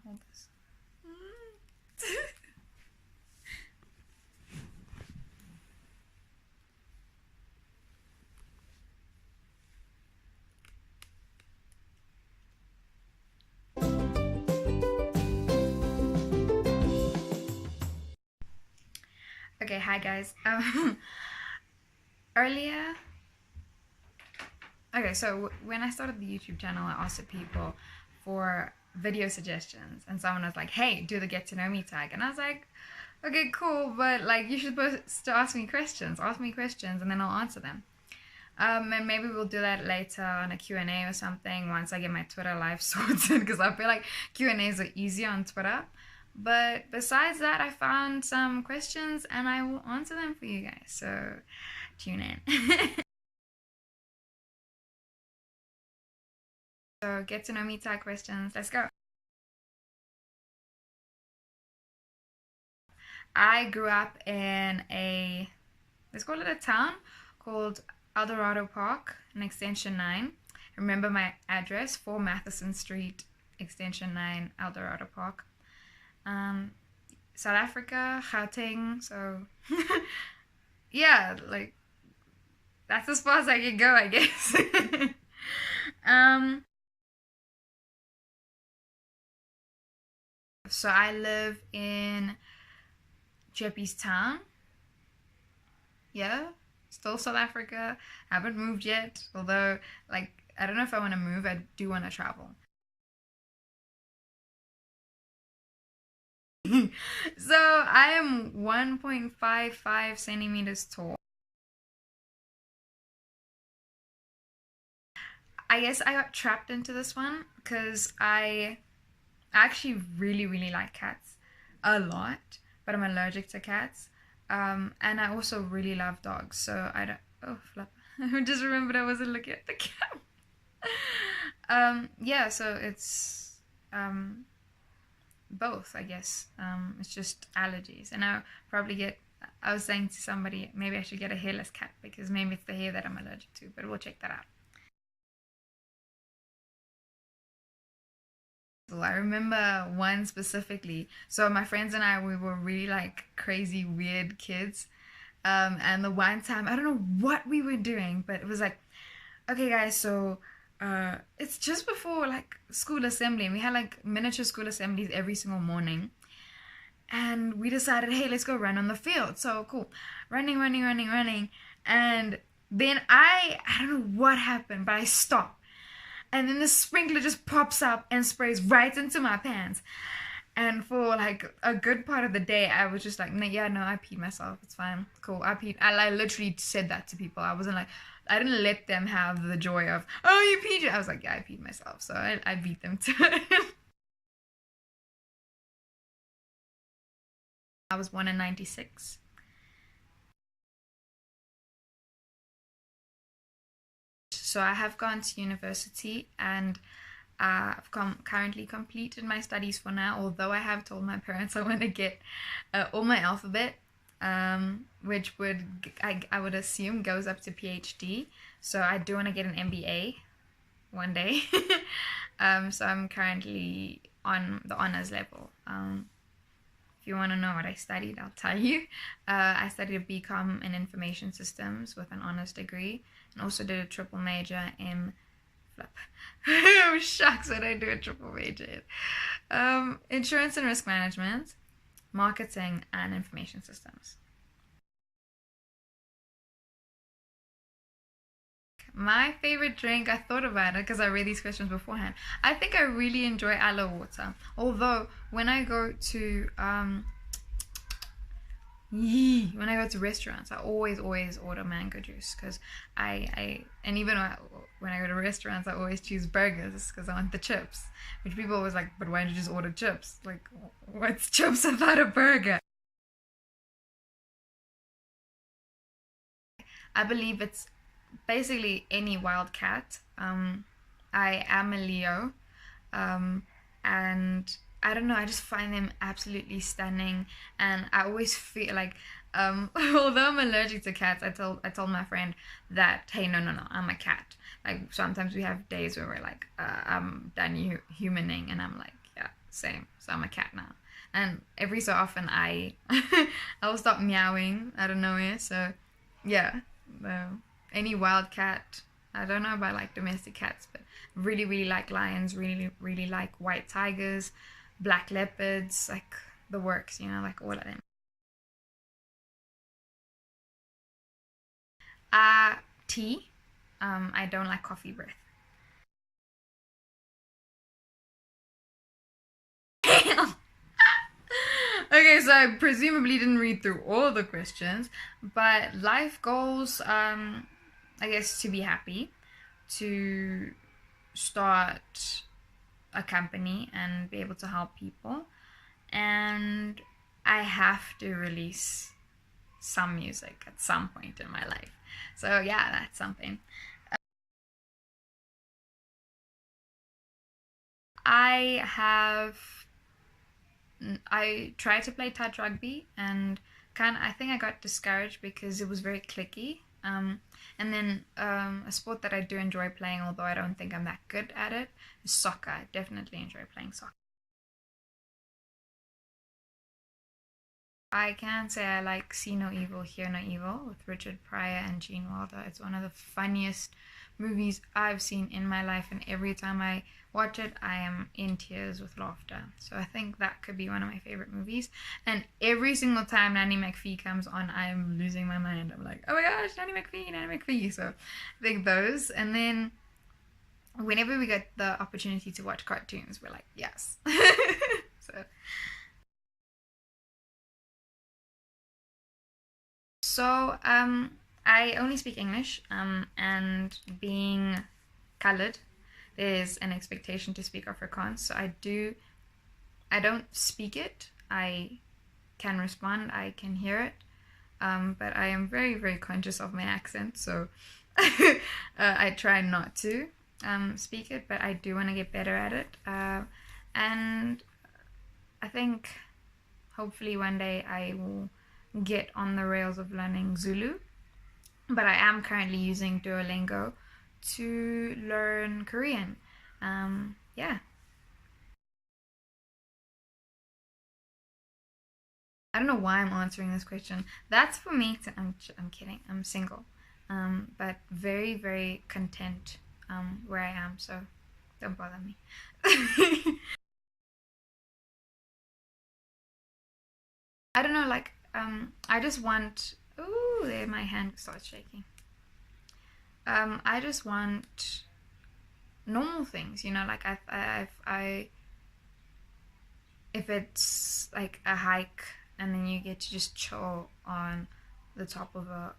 hold this. Okay, hi guys. Earlier, okay, so when I started the YouTube channel, I asked people for video suggestions, and someone was like, "Hey, do the get to know me tag," and I was like, "Okay, cool, but like you're supposed to ask me questions. Ask me questions, and then I'll answer them." And maybe we'll do that later on a Q&A or something once I get my Twitter live sorted, because I feel like Q&As are easier on Twitter. But besides that, I found some questions and I will answer them for you guys. So tune in. So get to know me tag questions. Let's go. I grew up in let's call it a town called Eldorado Park, in Extension 9. Remember my address, 4 Matheson Street, Extension 9, Eldorado Park. South Africa, Gauteng, so yeah, like that's as far as I can go, I guess. So I live in Jeppes Town. Yeah, still South Africa. Haven't moved yet, although like I don't know if I want to move. I do want to travel. So I am 1.55 centimeters tall. I guess I got trapped into this one because I actually really like cats a lot, but I'm allergic to cats. And I also really love dogs, so I don't. Oh, flap! I just remembered I wasn't looking at the cat. Yeah, so it's both, I guess. It's just allergies, and I was saying to somebody, maybe I should get a hairless cat because maybe it's the hair that I'm allergic to, but we'll check that out. I remember one specifically. So my friends and I, we were really like crazy, weird kids. And the one time, I don't know what we were doing, but it was like, okay, guys, so it's just before like school assembly, and we had like miniature school assemblies every single morning. And we decided, hey, let's go run on the field. So cool, running, and then I don't know what happened, but I stopped. And then the sprinkler just pops up and sprays right into my pants. And for like a good part of the day, I was just like, yeah, no, I peed myself. It's fine. Cool. I peed. I literally said that to people. I wasn't like, I didn't let them have the joy of, oh, you peed. I was like, yeah, I peed myself. So I beat them to it. I was born in 96. So I have gone to university, and I've currently completed my studies for now, although I have told my parents I want to get all my alphabet, which I would assume goes up to PhD. So I do want to get an MBA one day. So I'm currently on the honors level. If you want to know what I studied, I'll tell you. I studied a BCom in information systems with an honors degree, and also did a triple major in oh shucks, I don't do a triple major. Insurance and risk management, marketing, and information systems. My favorite drink, I thought about it because I read these questions beforehand. I think I really enjoy aloe water. Although when I go to restaurants, I always order mango juice because and even when I go to restaurants, I always choose burgers because I want the chips. Which people always like, but why don't you just order chips? Like, what's chips without a burger? I believe it's basically any wild cat. I am a Leo, and I don't know, I just find them absolutely stunning, and I always feel like although I'm allergic to cats, I told my friend that, hey, no, I'm a cat. Like sometimes we have days where we're like, I'm done humaning, and I'm like, yeah, same. So I'm a cat now. And every so often I'll stop meowing out of nowhere. So yeah, any wild cat. I don't know about like domestic cats, but really really like lions. Really really like white tigers, black leopards, like the works. Like all of them. Uh, Tea. I don't like coffee breath. Okay, so I presumably didn't read through all the questions, but life goals, I guess to be happy, to start a company and be able to help people, and I have to release some music at some point in my life. So yeah, that's something. I have I tried to play touch rugby and I think I got discouraged because it was very clicky. And then a sport that I do enjoy playing, although I don't think I'm that good at it, is soccer. I definitely enjoy playing soccer. I can say I like See No Evil, Hear No Evil with Richard Pryor and Gene Wilder. It's one of the funniest movies I've seen in my life, and every time I watch it, I am in tears with laughter. So I think that could be one of my favorite movies. And every single time Nanny McPhee comes on, I'm losing my mind. I'm like, oh my gosh, Nanny McPhee, Nanny McPhee. So I think those. And then whenever we get the opportunity to watch cartoons, we're like, yes. So. So, I only speak English, and being colored, there's an expectation to speak Afrikaans. So I don't speak it. I can respond, I can hear it, but I am very, very conscious of my accent. So I try not to speak it, but I do want to get better at it. And I think hopefully one day I will get on the rails of learning Zulu, but I am currently using Duolingo to learn Korean. Yeah. I don't know why I'm answering this question. That's for me to, I'm kidding. I'm single. But very, very content where I am, so don't bother me. I don't know, like, I just want, ooh, there my hand starts shaking. I just want normal things, like if it's like a hike and then you get to just chill on the top of a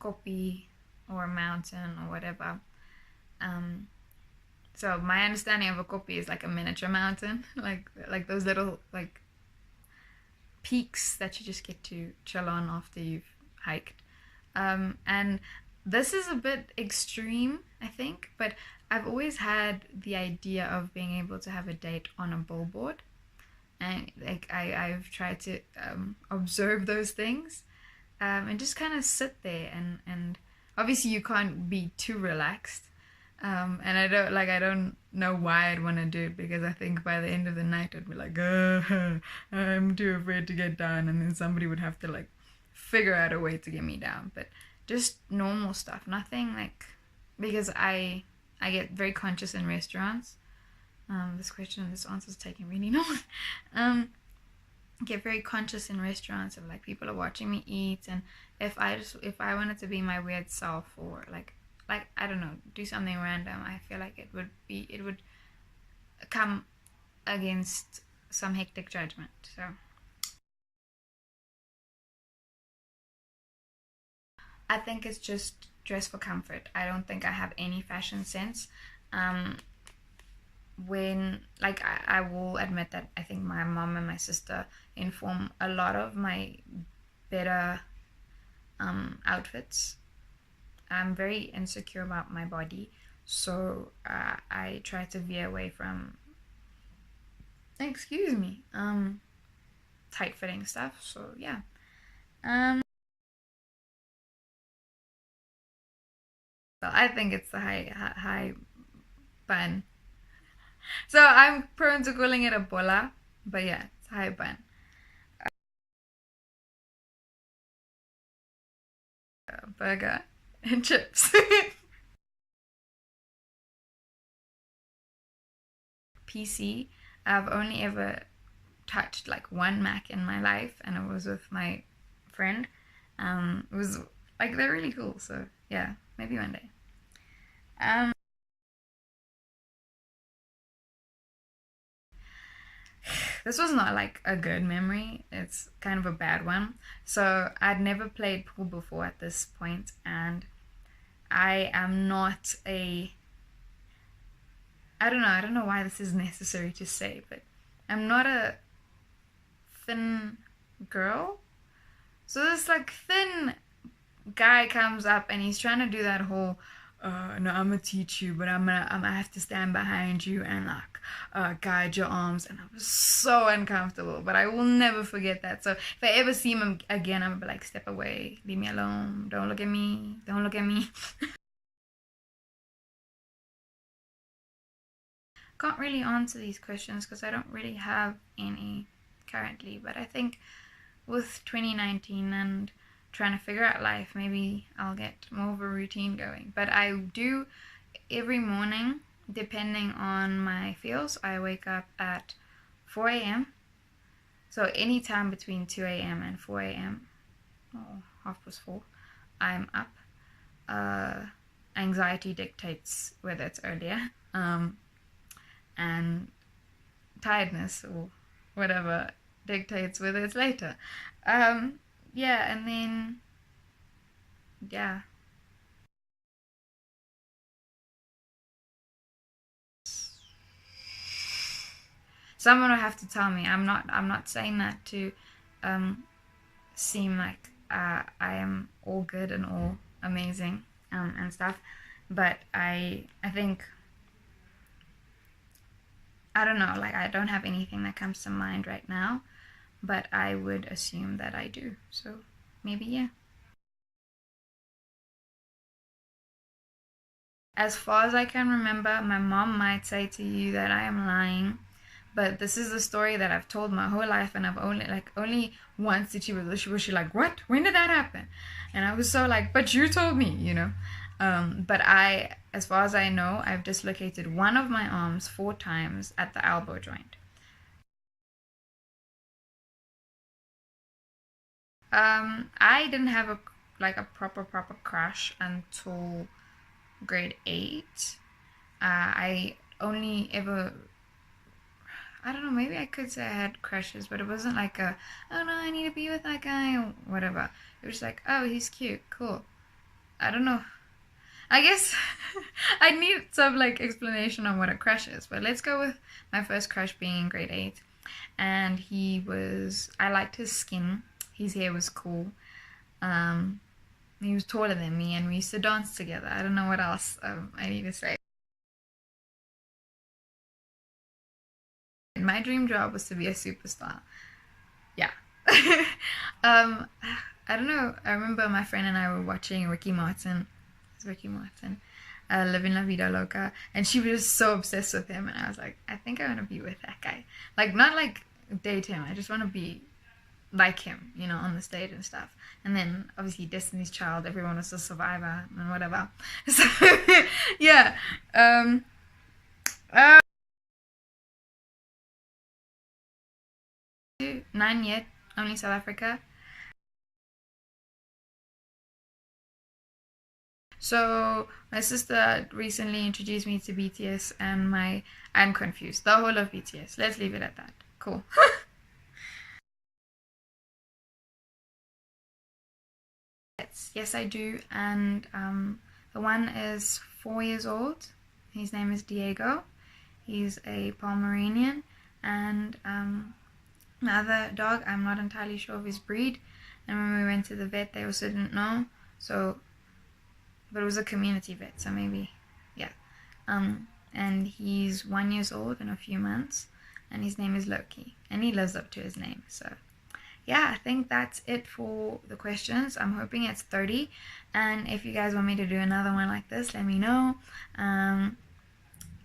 kopi or a mountain or whatever. Um, so my understanding of a kopi is like a miniature mountain, like those little like peaks that you just get to chill on after you've hiked. And this is a bit extreme, I think, but I've always had the idea of being able to have a date on a billboard. And like I've tried to observe those things, and just kind of sit there, and obviously you can't be too relaxed, and I don't know why I'd want to do it, because I think by the end of the night I'd be like, I'm too afraid to get down, and then somebody would have to like figure out a way to get me down. But just normal stuff, nothing like, because I get very conscious in restaurants. This answer is taking really long. Um, get very conscious in restaurants of like people are watching me eat, and if I wanted to be my weird self, or like I don't know, do something random, I feel like it would come against some hectic judgment. So I think it's just dress for comfort. I don't think I have any fashion sense. Um, when like I will admit that I think my mom and my sister inform a lot of my better outfits. I'm very insecure about my body, so I try to veer away from, excuse me, tight fitting stuff. So yeah, um, well, I think it's the high bun. So I'm prone to calling it a bola, but yeah, it's high bun. Burger and chips. PC. I've only ever touched like one Mac in my life, and it was with my friend. It was like they're really cool. So yeah, maybe one day. Um, this was not like a good memory. It's kind of a bad one. So I'd never played pool before at this point, and I am not a. I don't know. I don't know why this is necessary to say, but I'm not a thin girl. So this like thin guy comes up and he's trying to do that whole no, I'm gonna teach you, but I'm gonna have to stand behind you and like guide your arms, and I was so uncomfortable, but I will never forget that. So if I ever see him again, I'm gonna be like, step away, leave me alone, don't look at me, don't look at me. Can't really answer these questions because I don't really have any currently, but I think with 2019 and trying to figure out life, maybe I'll get more of a routine going. But I do every morning, depending on my feels, I wake up at 4 a.m. So anytime between 2 a.m. and 4 a.m. or 4:30, I'm up. Uh, Anxiety dictates whether it's earlier, and tiredness or whatever dictates whether it's later. Yeah, and then yeah. Someone will have to tell me. I'm not saying that to um, seem like I am all good and all amazing and stuff, but I think I don't know. Like I don't have anything that comes to mind right now, but I would assume that I do. So maybe yeah. As far as I can remember, my mom might say to you that I am lying, but this is a story that I've told my whole life, and I've only once did she like, what? When did that happen? And I was so like, but you told me, you know. But as far as I know, I've dislocated one of my arms 4 times at the elbow joint. I didn't have a proper crash until grade 8. I only ever, I don't know, maybe I could say I had crushes, but it wasn't like a, oh no, I need to be with that guy or whatever. It was like, oh, he's cute, cool. I don't know. I guess I need some like explanation on what a crush is, but let's go with my first crush being in grade 8. And I liked his skin. His hair was cool. Um, he was taller than me, and we used to dance together. I don't know what else I need to say. My dream job was to be a superstar. Yeah. um, I don't know. I remember my friend and I were watching Ricky Martin. It's Ricky Martin. Living La Vida Loca, and she was so obsessed with him, and I was like, I think I want to be with that guy. Like, not like date him. I just want to be like him, you know, on the stage and stuff. And then obviously Destiny's Child, everyone was a survivor and whatever. So yeah. Uh, 9 yet, only South Africa. So my sister recently introduced me to BTS, and I'm confused. The whole of BTS. Let's leave it at that. Cool. Yes, I do. And the one is 4 years old. His name is Diego. He's a Pomeranian. And my other dog, I'm not entirely sure of his breed. And when we went to the vet, they also didn't know. So, but it was a community vet, so maybe, yeah. And he's 1 year old in a few months. And his name is Loki. And he lives up to his name, so yeah, I think that's it for the questions. I'm hoping it's 30. And if you guys want me to do another one like this, let me know.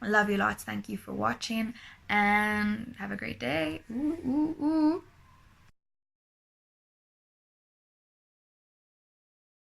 I love you lots. Thank you for watching and have a great day. Ooh, ooh, ooh.